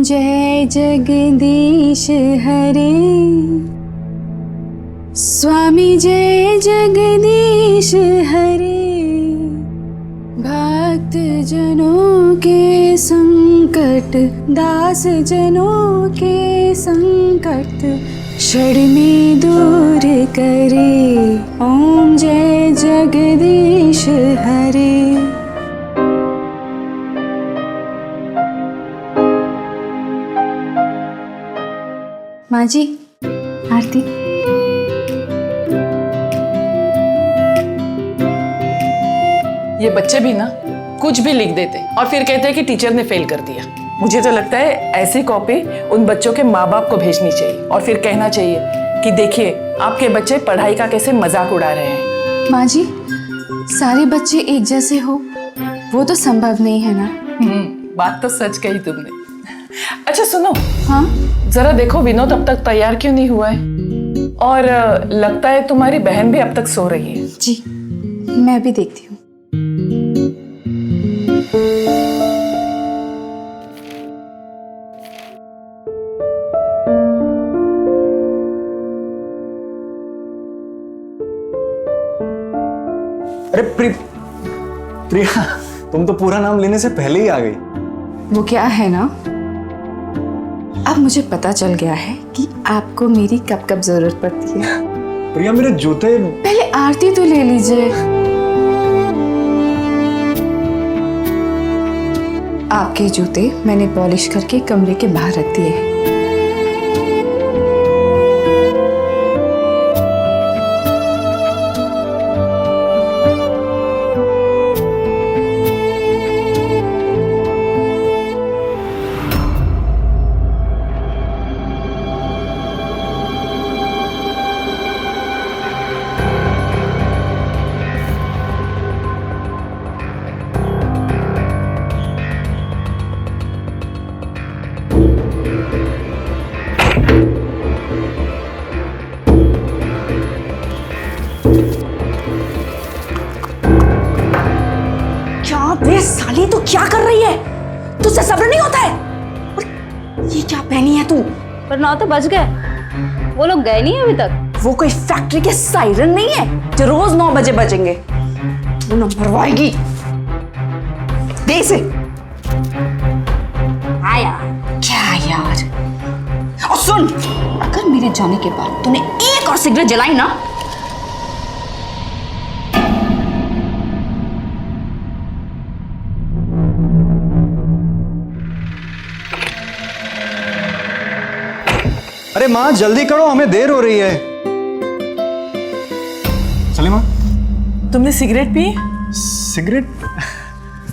जय जगदीश हरे। स्वामी जय जगदीश हरे। भक्त जनों के संकट, दास जनों के संकट क्षण में दूर करे। ओम जय जगदीश हरे। माँ जी, आरती। ये बच्चे भी ना कुछ भी लिख देते और फिर कहते हैं कि टीचर ने फेल कर दिया। मुझे तो लगता है ऐसी कॉपी उन बच्चों के माँ बाप को भेजनी चाहिए और फिर कहना चाहिए कि देखिए आपके बच्चे पढ़ाई का कैसे मजाक उड़ा रहे हैं। माँ जी, सारे बच्चे एक जैसे हो वो तो संभव नहीं है ना। बात तो सच कही तुमने। अच्छा सुनो, हाँ जरा देखो विनोद अब तक तैयार क्यों नहीं हुआ है? और लगता है तुम्हारी बहन भी अब तक सो रही है। जी, मैं भी देखती हूँ। अरे प्रिया, तुम तो पूरा नाम लेने से पहले ही आ गई। वो क्या है ना, अब मुझे पता चल गया है कि आपको मेरी कब कब जरूरत पड़ती है। प्रिया मेरे जूते। पहले आरती तो ले लीजिए। आपके जूते मैंने पॉलिश करके कमरे के बाहर रख दिए हैं। साली तू क्या कर रही है? तुझसे सब्र नहीं होता है? और ये क्या पहनी है तू? पर 9 तो बज गए, वो लोग गए नहीं अभी तक। वो कोई फैक्ट्री के सायरन नहीं है जो रोज 9 बजे बजेंगे। तू ना मरवाएगी। दे इसे। हाँ यार, क्या यार। और सुन, अगर मेरे जाने के बाद तूने एक और सिगरेट जलाई ना, अरे माँ जल्दी करो, हमें देर हो रही है। चले माँ। तुमने सिगरेट पी? सिगरेट?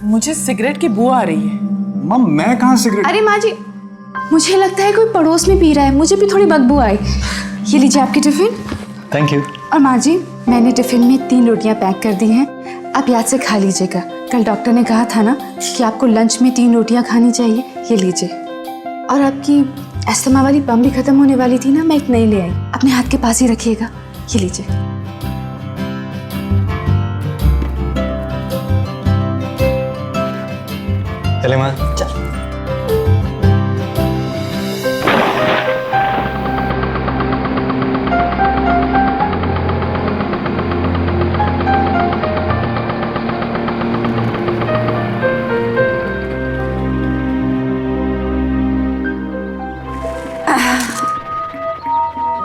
मुझे सिगरेट की बू आ रही है। माँ मैं कहाँ सिगरेट? अरे माँ जी, मुझे लगता है कोई पड़ोस में पी रहा है, मुझे भी थोड़ी बदबू आई। ये लीजिए आपकी टिफिन। Thank you. और माँ जी, मैंने टिफिन में 3 रोटियां पैक कर दी हैं, आप याद से खा लीजिएगा। कल डॉक्टर ने कहा था ना कि आपको लंच में 3 रोटियां खानी चाहिए। ये लीजिए। और आपकी अस्थमा वाली पम्प भी खत्म होने वाली थी ना, मैं एक नई ले आई, अपने हाथ के पास ही रखिएगा। ये लीजिए। चले माँ। चल।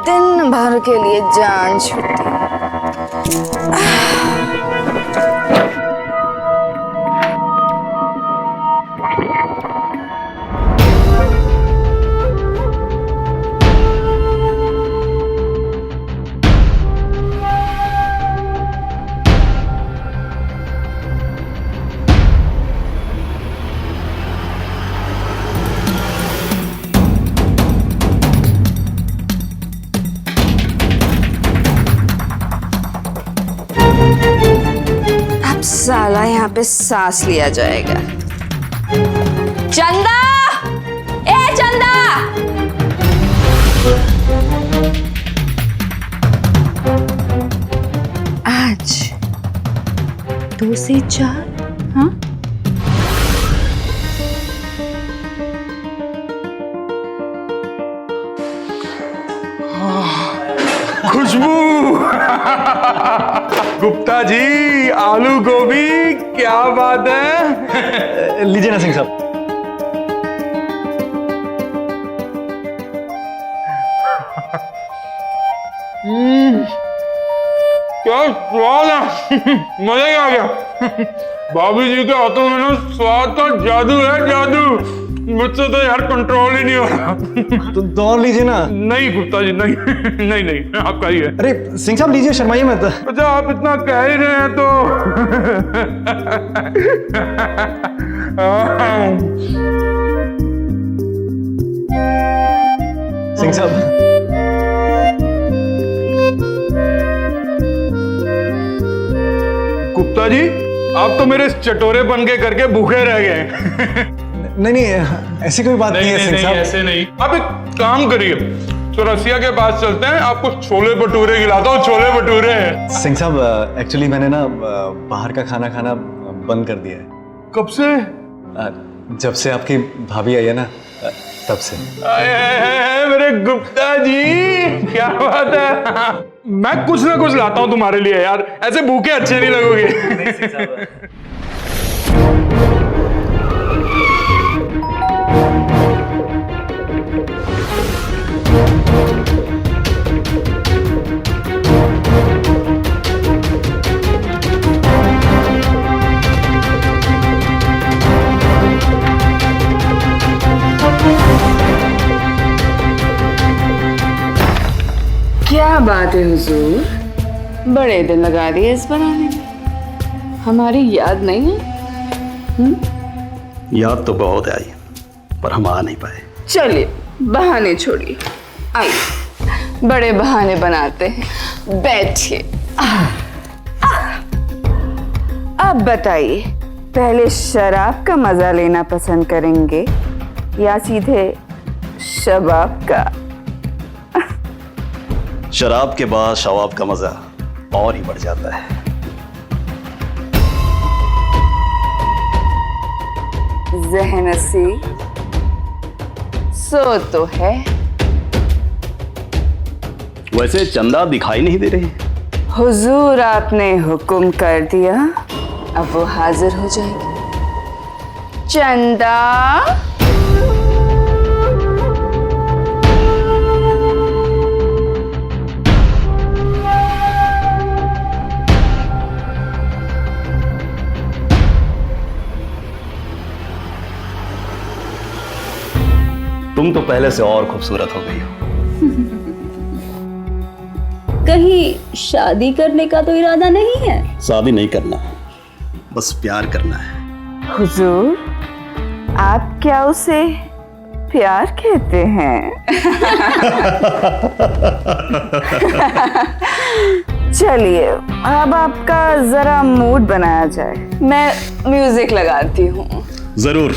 दिन भर के लिए जान छुट्टी। साला यहाँ पे सांस लिया जाएगा। चंदा, ए चंदा, आज 2 से 4। हाँ खुशबू। गुप्ता जी, आलू गोभी, क्या बात है। लीजिए ना सिंह साहब। क्या स्वाद है। मजा ही आ गया। भाभी जी के हाथों में ना स्वाद का जादू है, जादू। मुझसे तो यार कंट्रोल ही नहीं हो रहा। तो और लीजिए ना। नहीं गुप्ता जी, नहीं नहीं नहीं, आपका ही है। अरे सिंह साहब लीजिए, शर्माइए मत। अच्छा आप इतना कह ही रहे हैं तो। सिंह साहब गुप्ता जी, आप तो मेरे इस चटोरेपन के करके भूखे रह गए। नहीं, ऐसी कोई बात नहीं है सिंह साहब। ऐसे नहीं। आप एक काम करिए, चौरसिया के पास चलते हैं, आपको छोले भटूरे खिलाता हूँ। छोले भटूरे। सिंह साहब एक्चुअली मैंने ना बाहर का खाना खाना बंद कर दिया है। कब से? जब से आपकी भाभी आई है ना, तब से। मेरे गुप्ता जी, क्या बात है। मैं कुछ ना कुछ लाता हूँ तुम्हारे लिए यार, ऐसे भूखे अच्छे नहीं लगोगे। क्या बात है हुजूर, बड़े दिन लगा दिए इस बनाने में। हमारी याद नहीं है? याद तो बहुत आई, पर हम आ नहीं पाए। चलिए बहाने छोड़िए, आइए बड़े बहाने बनाते हैं। बैठिए। अब बताइए, पहले शराब का मजा लेना पसंद करेंगे या सीधे शबाब का? शराब के बाद शवाब का मजा और ही बढ़ जाता है। ज़हनसी सो तो है। वैसे चंदा दिखाई नहीं दे रही। हुजूर आपने हुक्म कर दिया, अब वो हाजिर हो जाएगी। चंदा, तुम तो पहले से और खूबसूरत हो गई हो। कहीं शादी करने का तो इरादा नहीं है? शादी नहीं करना, बस प्यार करना है। हुजूर आप क्या उसे प्यार कहते हैं? चलिए अब आपका जरा मूड बनाया जाए, मैं म्यूजिक लगाती हूँ। जरूर।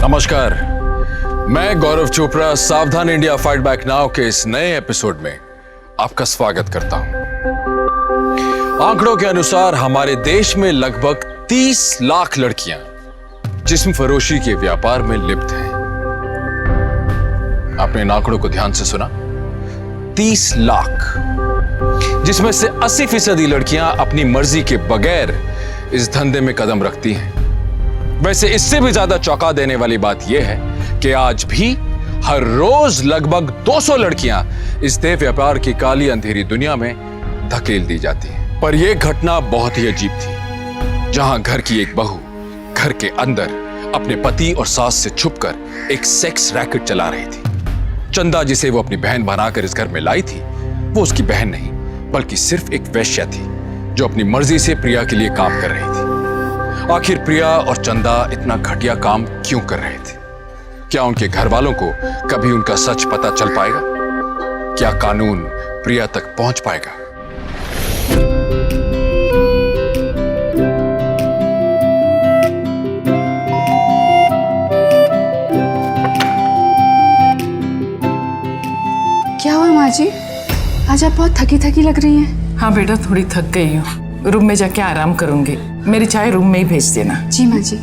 नमस्कार, मैं गौरव चोपड़ा सावधान इंडिया फाइट बैक नाउ के इस नए एपिसोड में आपका स्वागत करता हूं। आंकड़ों के अनुसार हमारे देश में लगभग 30 लाख लड़कियां जिस्म फरोशी के व्यापार में लिप्त हैं। आपने इन आंकड़ों को ध्यान से सुना? 30 लाख, जिसमें से 80% लड़कियां अपनी मर्जी के बगैर इस धंधे में कदम रखती हैं। वैसे इससे भी ज्यादा चौंका देने वाली बात यह है कि आज भी हर रोज लगभग 200 लड़कियां इस देह व्यापार की काली अंधेरी दुनिया में धकेल दी जाती हैं। पर यह घटना बहुत ही अजीब थी, जहां घर की एक बहू घर के अंदर अपने पति और सास से छुपकर एक सेक्स रैकेट चला रही थी। चंदा, जिसे वो अपनी बहन बनाकर इस घर में लाई थी, वो उसकी बहन नहीं बल्कि सिर्फ एक वेश्या थी जो अपनी मर्जी से प्रिया के लिए काम कर रही थी। आखिर प्रिया और चंदा इतना घटिया काम क्यों कर रहे थे? क्या उनके घर वालों को कभी उनका सच पता चल पाएगा? क्या कानून प्रिया तक पहुंच पाएगा? क्या हुआ माँ जी, आज आप बहुत थकी थकी लग रही हैं। हाँ बेटा, थोड़ी थक गई हूँ, रूम में जाके आराम करूंगी। मेरी चाय रूम में ही भेज देना। जी माँ जी।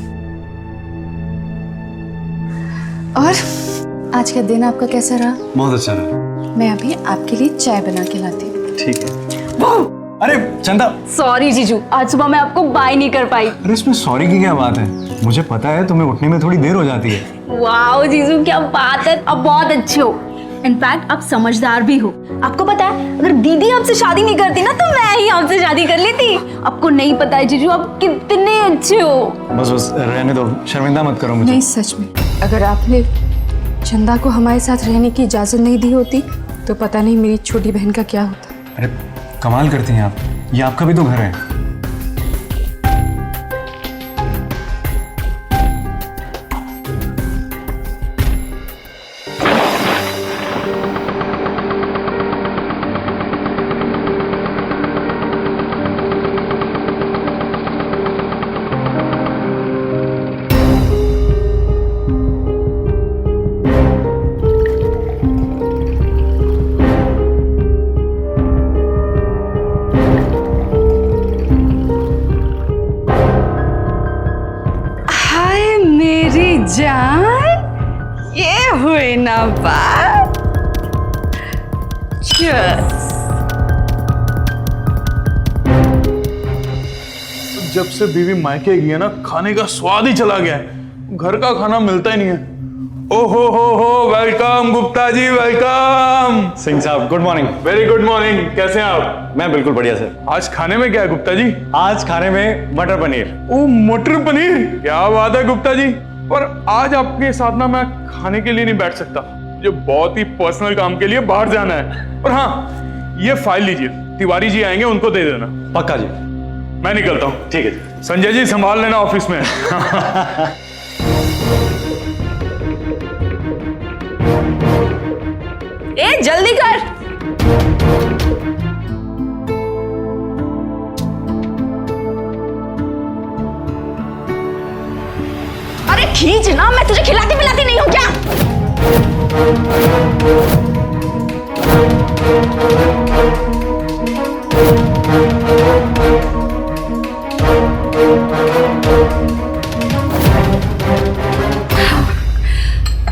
और आज का दिन आपका कैसा रहा? बहुत अच्छा रहा। मैं अभी आपके लिए चाय बना के लाती हूँ। ठीक है। अरे चंदा, सॉरी जीजू, आज सुबह मैं आपको बाय नहीं कर पाई। अरे इसमें सॉरी की क्या बात है? मुझे पता है तुम्हें उठने में थोड़ी देर हो जाती है। वाओ जीजू, क्या बात है, अब बहुत अच्छे हो। इनफैक्ट आप समझदार भी हो। आपको पता है, अगर दीदी आपसे शादी नहीं करती ना तो मैं ही आपसे शादी कर लेती। आपको नहीं पता है जीजू, आप कितने अच्छे हो। बस बस रहने दो, शर्मिंदा मत करो मुझे। नहीं, सच में अगर आपने चंदा को हमारे साथ रहने की इजाजत नहीं दी होती तो पता नहीं मेरी छोटी बहन का क्या होता। अरे कमाल करती हैं आप, ये आपका भी तो घर है। जान, ये हुई ना बात। जब से बीवी मायके गई है ना, खाने का स्वाद ही चला गया है। घर का खाना मिलता ही नहीं है। ओहो हो, वेलकम गुप्ता जी, वेलकम। सिंह साहब, good morning. Very good morning, कैसे हैं आप? मैं बिल्कुल बढ़िया सर। आज खाने में क्या है गुप्ता जी? आज खाने में मटर पनीर। ओ, मटर पनीर, क्या बात है गुप्ता जी। पर आज आपके साथ ना मैं खाने के लिए नहीं बैठ सकता, जो बहुत ही पर्सनल काम के लिए बाहर जाना है। और हाँ, ये फाइल लीजिए, तिवारी जी आएंगे, उनको दे देना। पक्का जी। मैं निकलता हूँ। ठीक है जी। संजय जी संभाल लेना ऑफिस में। ए जल्दी कर। अरे खींच ना, मैं तुझे खिलाती पिलाती नहीं हूँ क्या?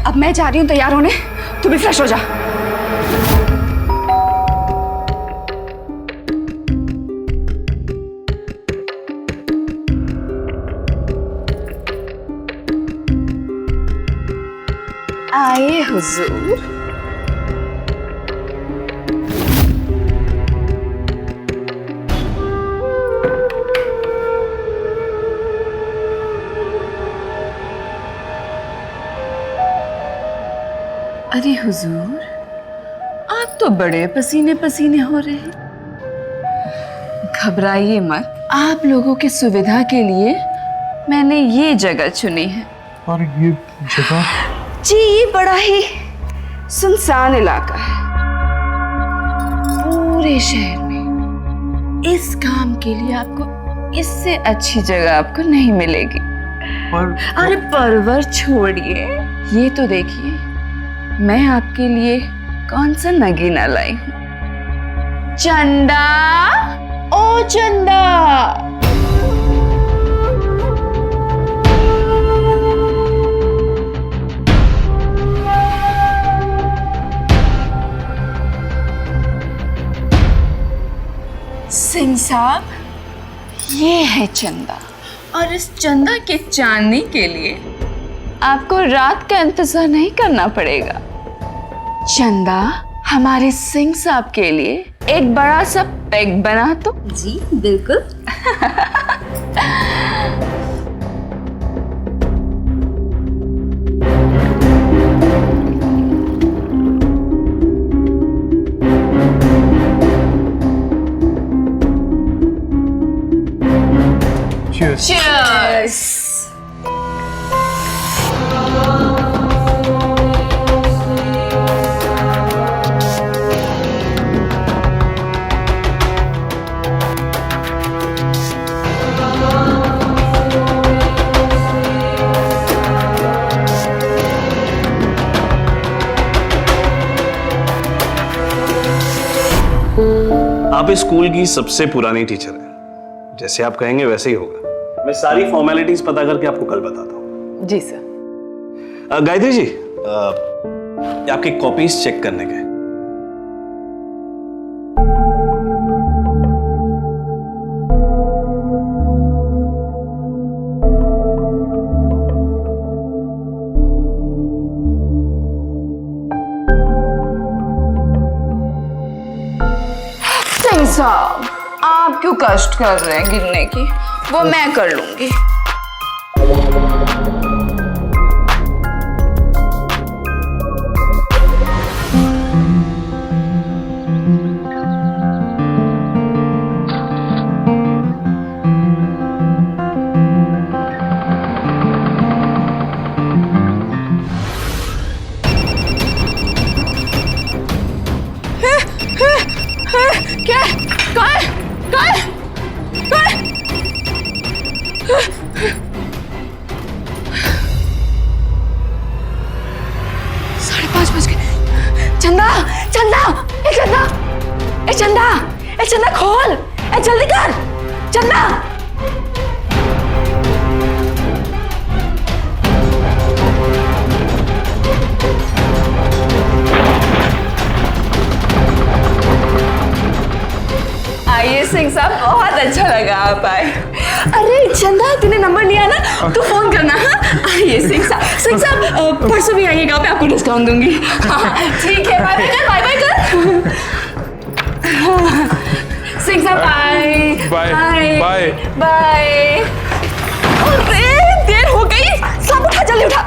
अब मैं जा रही हूँ तैयार होने, तू भी फ्रेश हो जा। आए हुजूर। अरे हुजूर, आप तो बड़े पसीने पसीने हो रहे हैं। घबराइए मत, आप लोगों की सुविधा के लिए मैंने ये जगह चुनी है। और ये जगह? जी, ये बड़ा ही सुनसान इलाका है। पूरे शहर में इस काम के लिए आपको इससे अच्छी जगह आपको नहीं मिलेगी। अरे परवर छोड़िए, ये तो देखिए मैं आपके लिए कौन सा नगीना लाई हूँ। चंदा, ओ चंदा। सिंह साहब, ये है चंदा, और इस चंदा के चांदनी के लिए आपको रात का इंतजार नहीं करना पड़ेगा। चंदा, हमारे सिंह साहब के लिए एक बड़ा सा पेग बना दो। जी बिल्कुल। Cheers! आप इस स्कूल की सबसे पुरानी टीचर हैं। जैसे आप कहेंगे वैसे ही होगा। मैं सारी फॉर्मेलिटीज पता करके आपको कल बताता हूँ। जी सर। गायत्री जी, ये आपकी कॉपीज चेक करने के। सिंह साहब, आप क्यों कष्ट कर रहे हैं गिनने की? वो मैं कर लूंगी। क्या? कौन? कौन? कौन? 5:30 बज गए। चंदा, चंदा, ए चंदा, ए चंदा, ए चंदा खोल, ए जल्दी कर, चंदा। आइए सिंह साहब, बहुत अच्छा लगा आप आए। अरे चंदा, तूने नंबर लिया ना, तू फोन करना। हाँ, आइए सिंह साहब, परसों भी आइएगा, मैं आपको डिस्काउंट दूंगी। हाँ, ठीक है, बाय बाय कर, बाय बाय कर। सिंह साहब, बाय बाय बाय बाय। अरे देर हो गई, सब उठा, जल्दी उठा।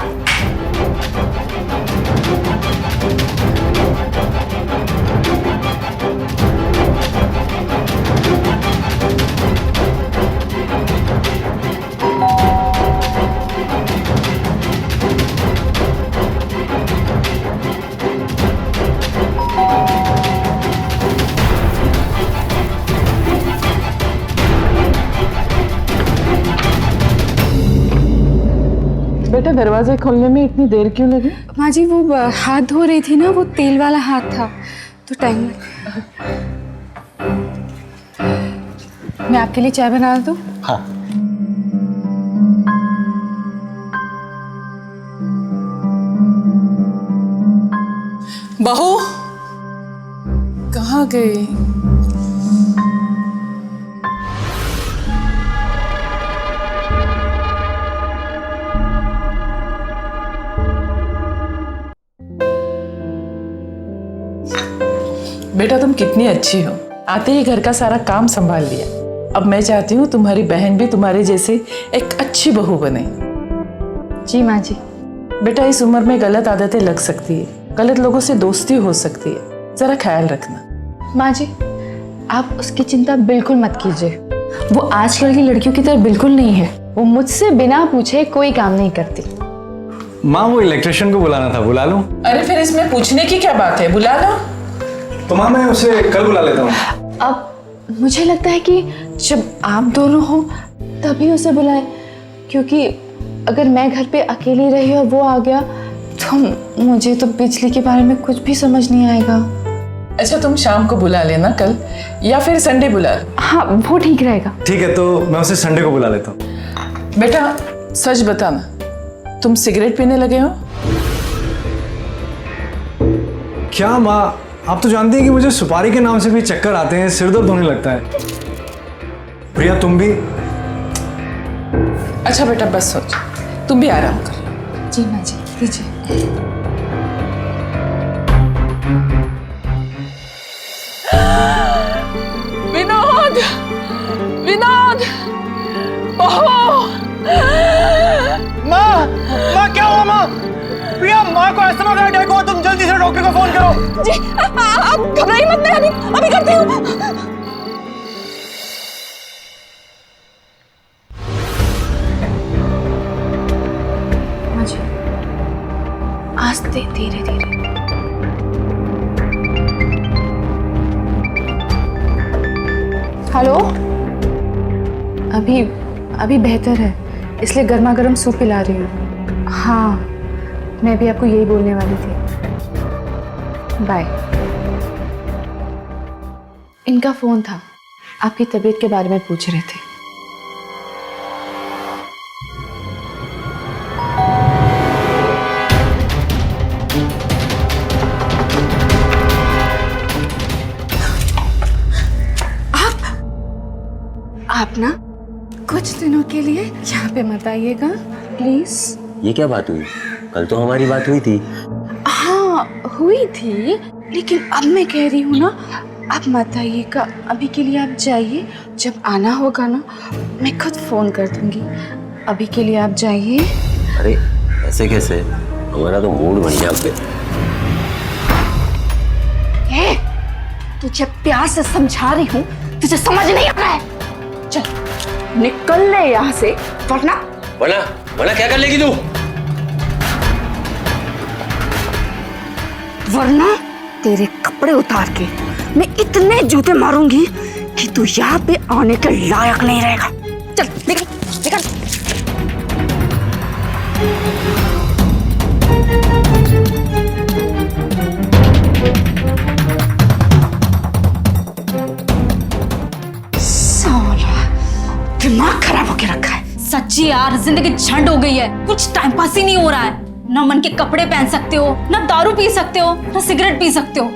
बेटा, दरवाजे खोलने में इतनी देर क्यों लगी? माँ जी, वो हाथ धो रही थी ना, वो तेल वाला हाथ था तो टाइम मैं आपके लिए चाय बना दूँ? हाँ। बहू कहाँ गई? बेटा, तुम कितनी अच्छी हो, आते ही घर का सारा काम संभाल लिया। अब मैं चाहती हूँ तुम्हारी बहन भी तुम्हारे जैसे एक अच्छी बहू बने। जी माँ जी। बेटा, इस उम्र में गलत आदतें लग सकती है, गलत लोगों से दोस्ती हो सकती है, जरा ख्याल रखना। माँ जी, आप उसकी चिंता बिल्कुल मत कीजिए। वो आजकल की लड़कियों की तरह बिल्कुल नहीं है। वो मुझसे बिना पूछे कोई काम नहीं करती। माँ, वो इलेक्ट्रिशियन को बुलाना था, बुला लूं? अरे फिर इसमें पूछने की क्या बात है, बुला लो। तो माँ, मैं उसे कल बुला लेता हूँ। अब मुझे लगता है कि जब आप दोनों हो तभी उसे बुलाएं, क्योंकि अगर मैं घर पे अकेली रही और वो आ गया तो मुझे तो बिजली के बारे में कुछ भी समझ नहीं आएगा। अच्छा, तुम शाम को बुला लेना कल, या फिर संडे बुला लो। हाँ, वो ठीक रहेगा। ठीक है, तो मैं उसे संडे को बुला लेता हूँ। बेटा, सच बताना, तुम सिगरेट पीने लगे हो? क्या माँ, आप तो जानती हैं कि मुझे सुपारी के नाम से भी चक्कर आते हैं, सिर दर्द होने लगता है। प्रिया तुम भी। अच्छा बेटा बस सोच, तुम भी आराम कर। जी माँ जी, लीजिए। विनोद, विनोद, ओहो, माँ, माँ क्या हुआ माँ? प्रिया माँ को अस्थमा का अटैक हुआ, तुम जल्दी से डॉक्टर को फोन करो। जी आप घबराइए मत, मैं अभी करती हूँ। माँ जी, आस्ते धीरे धीरे। हेलो, अभी अभी बेहतर है, इसलिए गर्मा गर्म सूप पिला रही हूँ। हाँ, मैं भी आपको यही बोलने वाली थी। बाय। इनका फोन था, आपकी तबीयत के बारे में पूछ रहे थे। आप ना कुछ दिनों के लिए यहाँ पे मत आइएगा प्लीज। ये क्या बात हुई? कल तो हमारी बात हुई थी। हाँ हुई थी, लेकिन अब मैं कह रही हूँ ना, आप मत आइएगा, अभी के लिए आप जाइए। जब आना होगा ना, मैं खुद फोन कर दूंगी। अभी के लिए आप जाइए। अरे ऐसे कैसे? हमारा तो मूड बन गया पे। तुझे प्यार से समझा रही हूँ, तुझे समझ नहीं आ रहा है। चल निकल ले यहाँ से, वरना वरना क्या कर लेगी तू? वरना तेरे कपड़े उतार के मैं इतने जूते मारूंगी कि तू यहाँ पे आने के लायक नहीं रहेगा। चल निकल निकल। दिमाग खराब होके रखा है। सच्ची यार, जिंदगी झंड हो गई है, कुछ टाइम पास ही नहीं हो रहा है। ना मन के कपड़े पहन सकते हो, ना दारू पी सकते हो, ना सिगरेट पी सकते हो।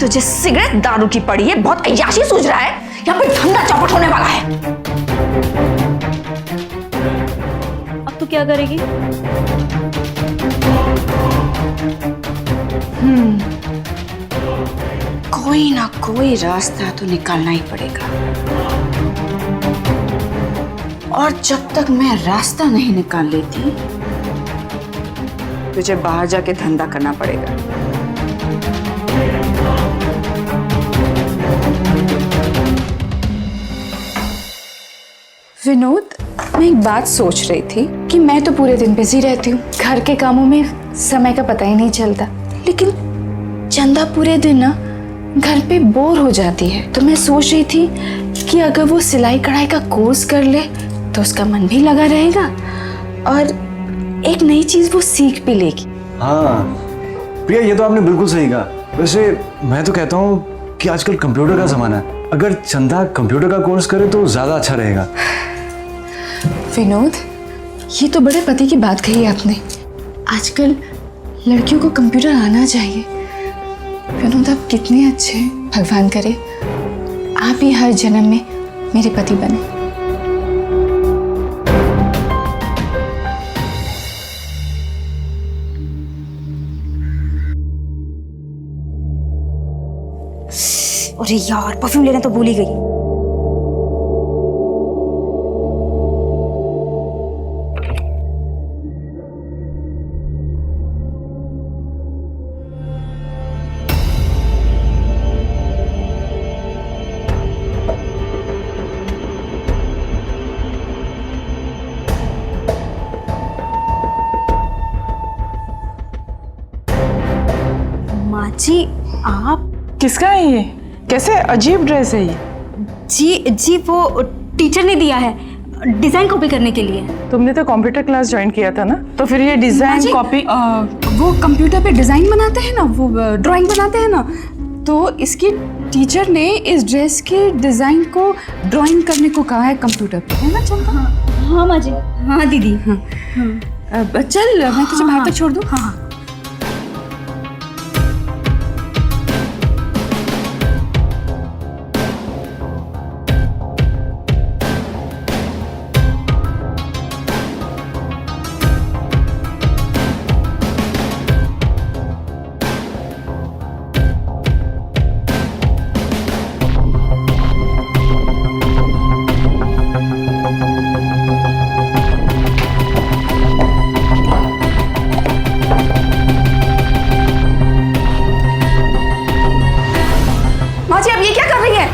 तुझे सिगरेट दारू की पड़ी है, बहुत अय्याशी सूझ रहा है। यहाँ पे धंधा चौपट होने वाला है। अब तू क्या करेगी? कोई ना कोई रास्ता तो निकालना ही पड़ेगा, और जब तक मैं रास्ता नहीं निकाल लेती, तुझे बाहर जाके धंधा करना पड़ेगा। विनोद, मैं एक बात सोच रही थी कि मैं तो पूरे दिन बिजी रहती हूँ, घर के कामों में समय का पता ही नहीं चलता, लेकिन चंदा पूरे दिन ना घर पे बोर हो जाती है। तो मैं सोच रही थी कि अगर वो सिलाई कढ़ाई का कोर्स कर ले तो उसका मन भी लगा रहेगा और एक नई चीज वो सीख भी लेगी। हाँ प्रिया, ये तो आपने बिल्कुल सही कहा। वैसे मैं तो कहता हूँ कि आजकल कंप्यूटर का जमाना है, अगर चंदा कंप्यूटर का कोर्स करे तो ज्यादा अच्छा रहेगा। विनोद, ये तो बड़े पति की बात कही आपने। आजकल लड़कियों को कंप्यूटर आना चाहिए। विनोद, आप कितने अच्छे हैं, भगवान करे आप ही हर जन्म में मेरे पति बने। अरे यार, परफ्यूम लेना तो भूल ही गई। माँ जी, आप? किसका है ये? कैसे अजीब ड्रेस है ये? जी वो टीचर ने दिया है डिजाइन कॉपी करने के लिए। तुमने तो कंप्यूटर क्लास ज्वाइन किया था ना, तो फिर ये डिजाइन कॉपी। वो कंप्यूटर पे डिजाइन बनाते हैं ना, वो ड्राइंग बनाते हैं ना, तो इसकी टीचर ने इस ड्रेस के डिजाइन को ड्राइंग करने को कहा है कंप्यूटर पे, है ना चंदा? हाँ माँ जी। हाँ दीदी। चल मैं तुझे बाहर तक छोड़ दूँ। हाँ। माँ जी, अब ये क्या कर रही हैं?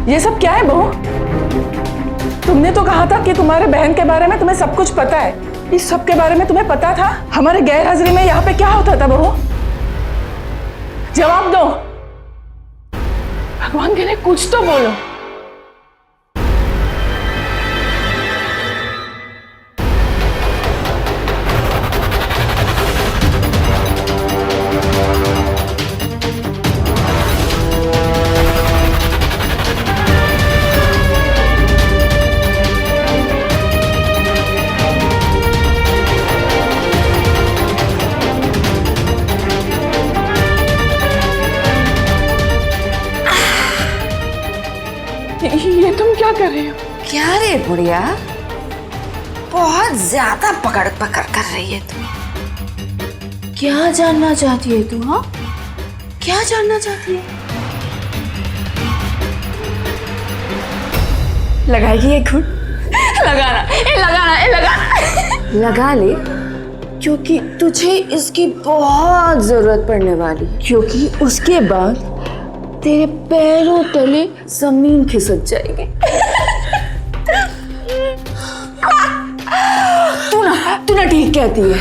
ये सब क्या है बहू? तुमने तो कहा था कि तुम्हारे बहन के बारे में तुम्हें सब कुछ पता है। इस सब के बारे में तुम्हें पता था? हमारे गैर हाजिरी में यहाँ पे क्या होता था बहू? जवाब दो। भगवान के लिए कुछ तो बोलो। ये तुम क्या कर रही हो? क्या रे बुढ़िया, बहुत ज्यादा पकड़ पकड़ कर रही है तू। क्या जानना चाहती है तू? हाँ, क्या जानना चाहती है? लगाएगी एक घूंट? लगाना। लगा ले, क्योंकि तुझे इसकी बहुत जरूरत पड़ने वाली है। क्योंकि उसके बाद तेरे पैरों तले जमीन खिसक जाएगी। तू ना ठीक कहती है।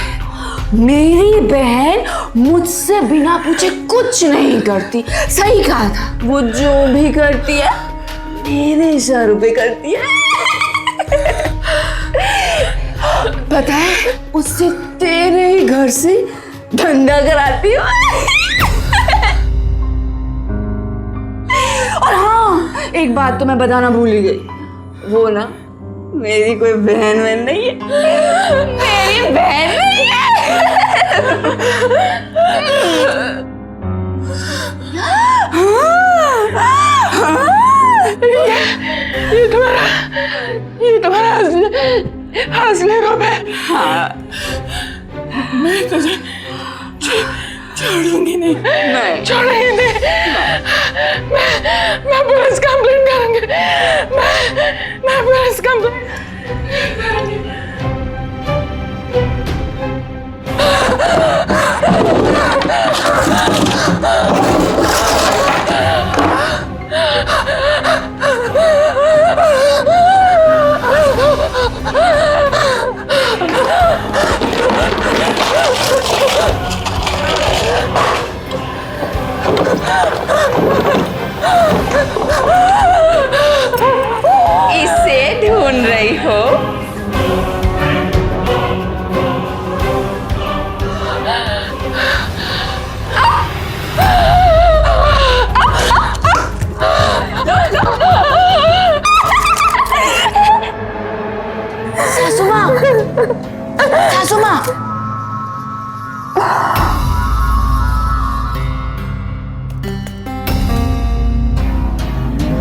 मेरी बहन मुझसे बिना पूछे कुछ नहीं करती। सही कहा था, वो जो भी करती है मेरे इशारों पे करती है। पता है, उससे तेरे ही घर से धंधा कराती हूँ। और हाँ, एक बात तो मैं बताना भूल ही गई। वो ना मेरी कोई बहन नहीं है। मेरी बहन नहीं है। ये तुम्हारा हंसने को है। मैं तुझे छोड़ूंगी नहीं। छोड़ूंगी नहीं। मैं पुलिस कंप्लेंट करूंगी। मैं पुलिस कंप्लेंट करूंगी। इसे ढूंढ रही हो? सासू माँ, सासू माँ,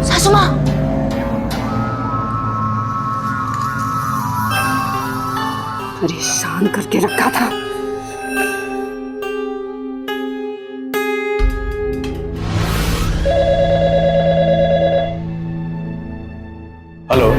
सासू माँ, परेशान करके रखा था। हेलो,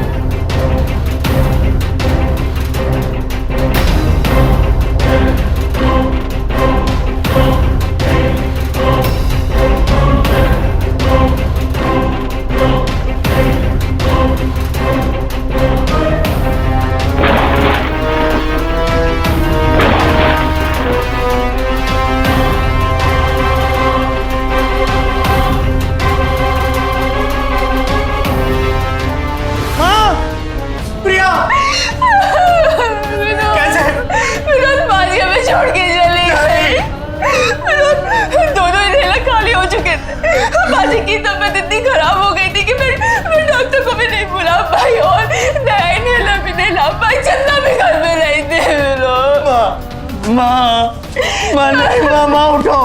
माँ नहीं, माँ उठो,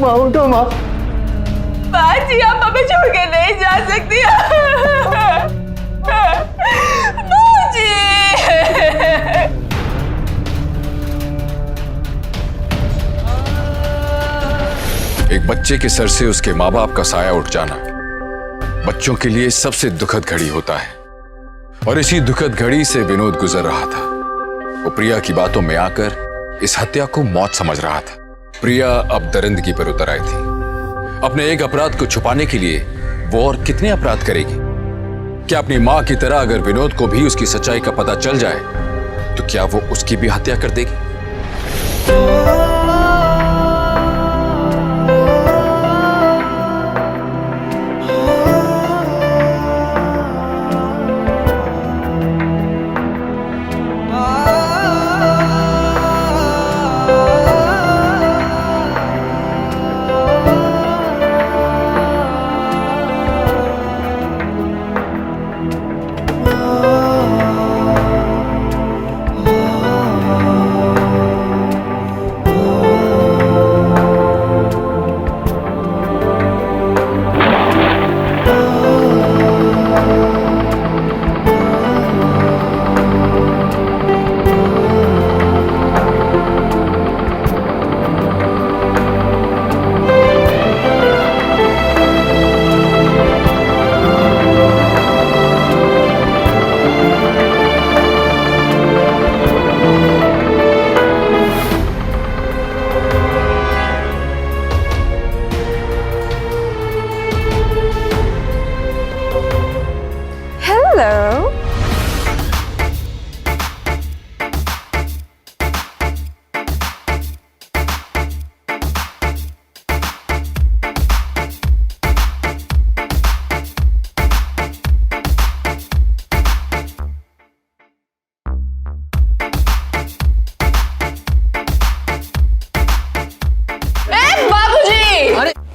माँ उठो माँ। बाजी आप हमें छोड़ के नहीं जा सकती। बाजी। एक बच्चे के सर से उसके माँ बाप का साया उठ जाना बच्चों के लिए सबसे दुखद घड़ी होता है, और इसी दुखद घड़ी से विनोद गुजर रहा था। वो प्रिया की बातों में आकर इस हत्या को मौत समझ रहा था। प्रिया अब दरिंदगी पर उतर आई थी। अपने एक अपराध को छुपाने के लिए वो और कितने अपराध करेगी? क्या अपनी मां की तरह अगर विनोद को भी उसकी सच्चाई का पता चल जाए तो क्या वो उसकी भी हत्या कर देगी?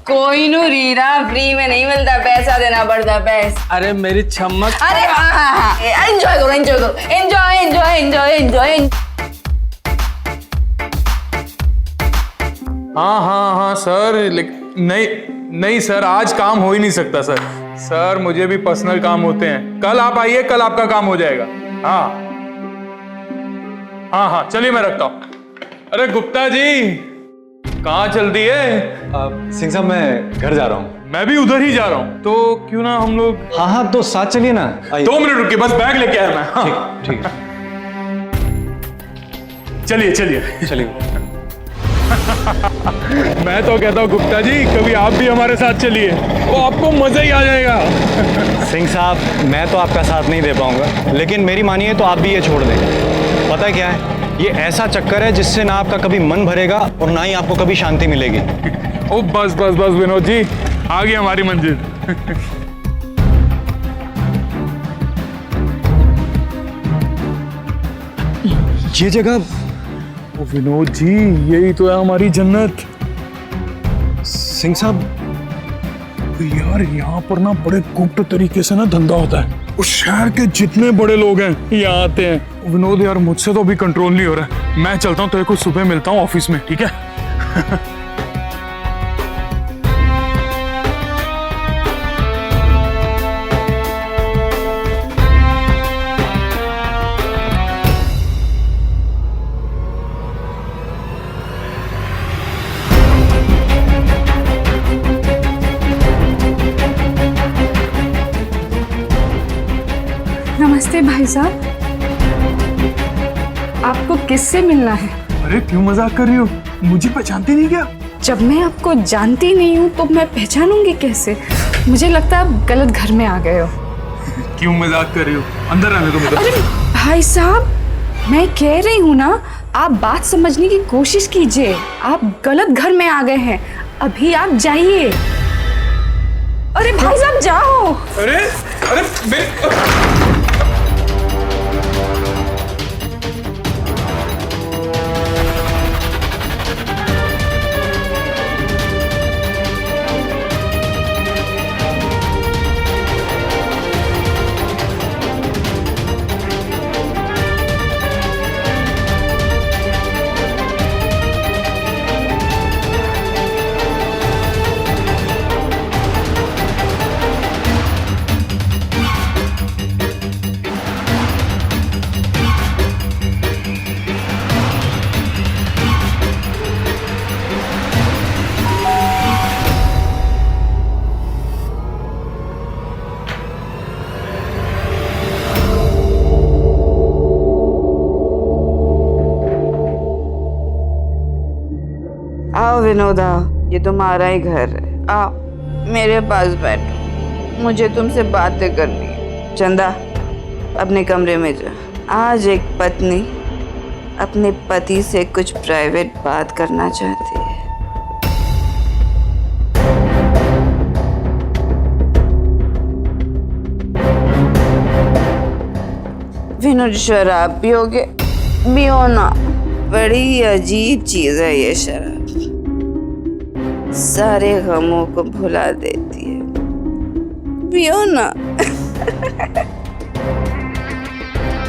कोई नु रीरा फ्री में नहीं मिलता, पैसा देना पड़ता पैसा। अरे मेरी छम्मक। अरे हाँ, एंजॉय करो एंजॉय करो, एंजॉय एंजॉय एंजॉय एंजॉय। हाँ सर, नहीं नहीं सर, आज काम हो ही नहीं सकता सर। सर मुझे भी पर्सनल काम होते हैं, कल आप आइए, कल आपका काम हो जाएगा। हाँ चलिए मैं रखता हूँ। अरे गुप्ता जी कहाँ चल दी है? सिंह साहब मैं घर जा रहा हूँ। मैं भी उधर ही जा रहा हूँ, तो क्यों ना हम लोग। हाँ तो साथ चलिए ना। 2 मिनट रुकिए, बस बैग लेके आया मैं। ठीक है। चलिए। मैं तो कहता हूँ गुप्ता जी कभी आप भी हमारे साथ चलिए, वो आपको मजा ही आ जाएगा। सिंह साहब मैं तो आपका साथ नहीं दे पाऊंगा, लेकिन मेरी मानिए तो आप भी ये छोड़ दें। पता है क्या है, ये ऐसा चक्कर है जिससे ना आपका कभी मन भरेगा और ना ही आपको कभी शांति मिलेगी। ओ बस विनोद जी, आ गई हमारी मंजिल। ये जगह। ओ विनोद जी यही तो है हमारी जन्नत। सिंह साहब यार यहाँ पर ना बड़े गुप्त तरीके से ना धंधा होता है। उस शहर के जितने बड़े लोग हैं यहाँ आते हैं। विनोद यार मुझसे तो अभी कंट्रोल नहीं हो रहा है, मैं चलता हूँ, तेरे को सुबह मिलता हूँ ऑफिस में, ठीक है? नमस्ते भाई साहब, आपको किससे मिलना है? अरे क्यों मजाक कर रही हो, मुझे पहचानती नहीं क्या? जब मैं आपको जानती नहीं हूँ तो मैं पहचानूंगी कैसे? मुझे लगता है आप गलत घर में आ गए हो। क्यों मजाक कर रही हो, अंदर रहने दो मुझे। अरे भाई साहब मैं कह रही हूँ ना, आप बात समझने की कोशिश कीजिए। आप गलत घर में आ गए हैं, अभी आप जाइए। अरे भाई साहब जाओ। अरे आओ विनोद आओ, ये तुम्हारा ही घर है। आओ मेरे पास बैठो, मुझे तुमसे बातें करनी है। चंदा अपने कमरे में जा। आज एक पत्नी अपने पति से कुछ प्राइवेट बात करना चाहती है। विनोद शराब पियोगे? पियो ना, बड़ी अजीब चीज है ये शराब, सारे गमों को भुला देती है। पियो ना।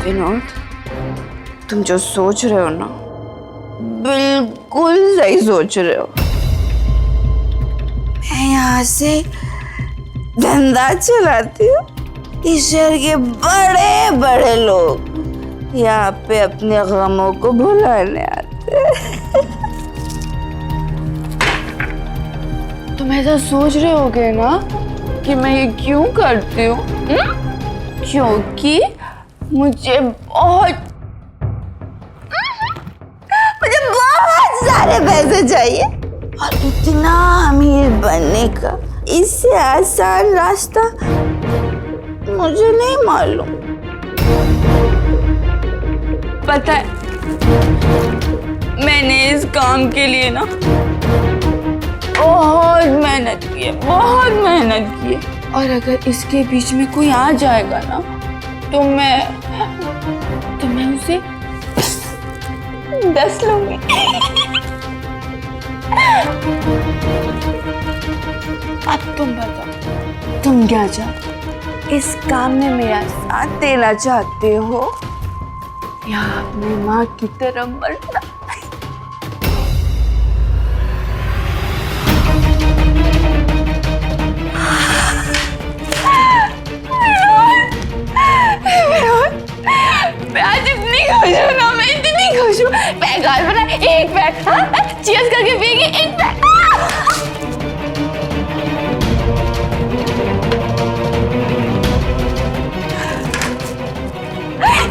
विनोद, तुम जो सोच रहे हो ना, बिल्कुल सही सोच रहे हो। मैं यहाँ से धंधा चलाती हूँ। इस शहर के बड़े बड़े लोग यहाँ पे अपने गमों को भुलाने आते हैं। तुम ऐसा सोच रहे होगे ना कि मैं ये क्यों करती हूँ? क्योंकि मुझे बहुत सारे पैसे चाहिए और इतना अमीर बनने का इससे आसान रास्ता मुझे नहीं मालूम। पता है, मैंने इस काम के लिए ना बहुत मेहनत की है, बहुत मेहनत की है। और अगर इसके बीच में कोई आ जाएगा ना तो मैं उसे 10 लूंगी। अब तुम बताओ, तुम क्या चाहते हो? इस काम में मेरा साथ देना चाहते हो या अपनी माँ की तरह मरना? मैं आज इतनी खुश हूँ ना, मैं इतनी खुश हूँ। पैक आज बना एक पैक, हाँ चीयर्स करके पिएंगे एक पैक।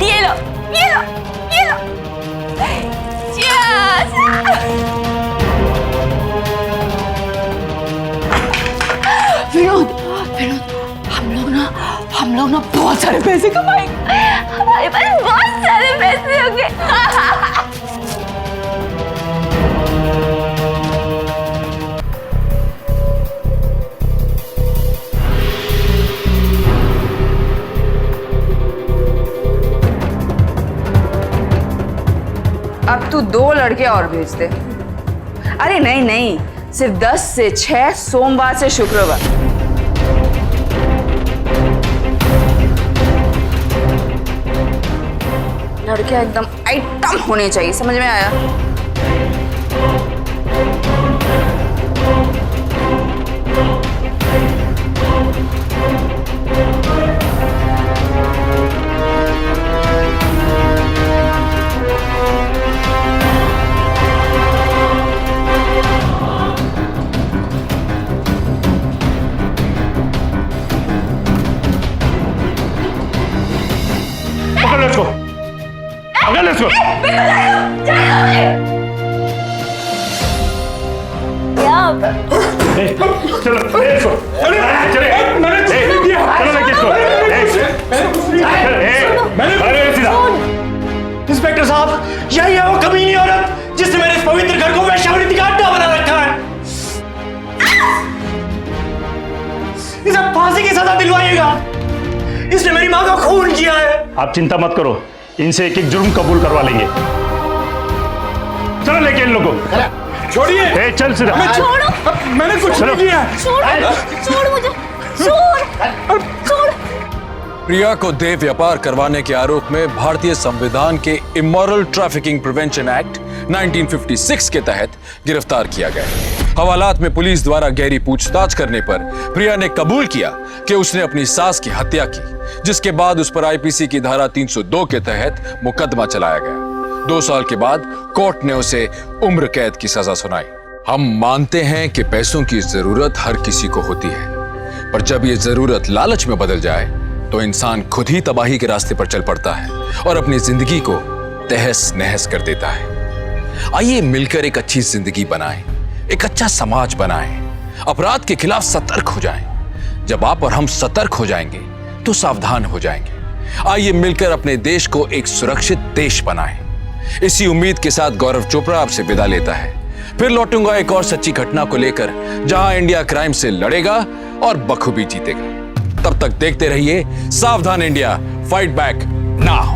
ये लो, ये लो, ये लो। चीयर्स। विनोद, हम लोग ना बहुत सारे पैसे कमाएंगे। हमारे पास बहुत सारे पैसे होंगे। अब तू 2 लड़के और भेज दे। अरे नहीं, सिर्फ 10 से 6 सोमवार से शुक्रवार। लड़के एकदम आइटम होने चाहिए, समझ में आया? Let's go. चलो let's go. इंस्पेक्टर साहब, यही है वो कमीनी औरत जिसने मेरे इस पवित्र घर को वैश्यावृत्ति का अड्डा बना रखा है। इसे फांसी की सजा दिलवाइएगा, इसने मेरी मां का खून किया है। आप चिंता मत करो, इनसे एक एक जुर्म कबूल करवा लेंगे। चलो लेके इन लोगों को। छोड़िए। चल सीधा। छोड़ो, मैंने कुछ नहीं किया। छोड़ मुझे, छोड़। प्रिया को देह व्यापार करवाने के आरोप में भारतीय संविधान के इमोरल ट्रैफिकिंग प्रिवेंशन एक्ट 1956 के तहत गिरफ्तार किया गया। हवालात में पुलिस द्वारा गहरी पूछताछ करने पर प्रिया ने कबूल किया कि उसने अपनी सास की हत्या की, जिसके बाद उस पर आईपीसी की धारा 302 के तहत मुकदमा चलाया गया। 2 साल के बाद कोर्ट ने उसे उम्र कैद की सजा सुनाई। हम मानते हैं कि पैसों की जरूरत हर किसी को होती है, पर जब ये जरूरत लालच में बदल जाए तो इंसान खुद ही तबाही के रास्ते पर चल पड़ता है और अपनी जिंदगी को तहस नहस कर देता है। आइए मिलकर एक अच्छी जिंदगी बनाएं, एक अच्छा समाज बनाएं, अपराध के खिलाफ सतर्क हो जाएं। जब आप और हम सतर्क हो जाएंगे तो सावधान हो जाएंगे। आइए मिलकर अपने देश को एक सुरक्षित देश बनाएं। इसी उम्मीद के साथ गौरव चोपड़ा आपसे विदा लेता है। फिर लौटूंगा एक और सच्ची घटना को लेकर, जहां इंडिया क्राइम से लड़ेगा और बखूबी जीतेगा। तब तक देखते रहिए सावधान इंडिया, फाइट बैक नाउ।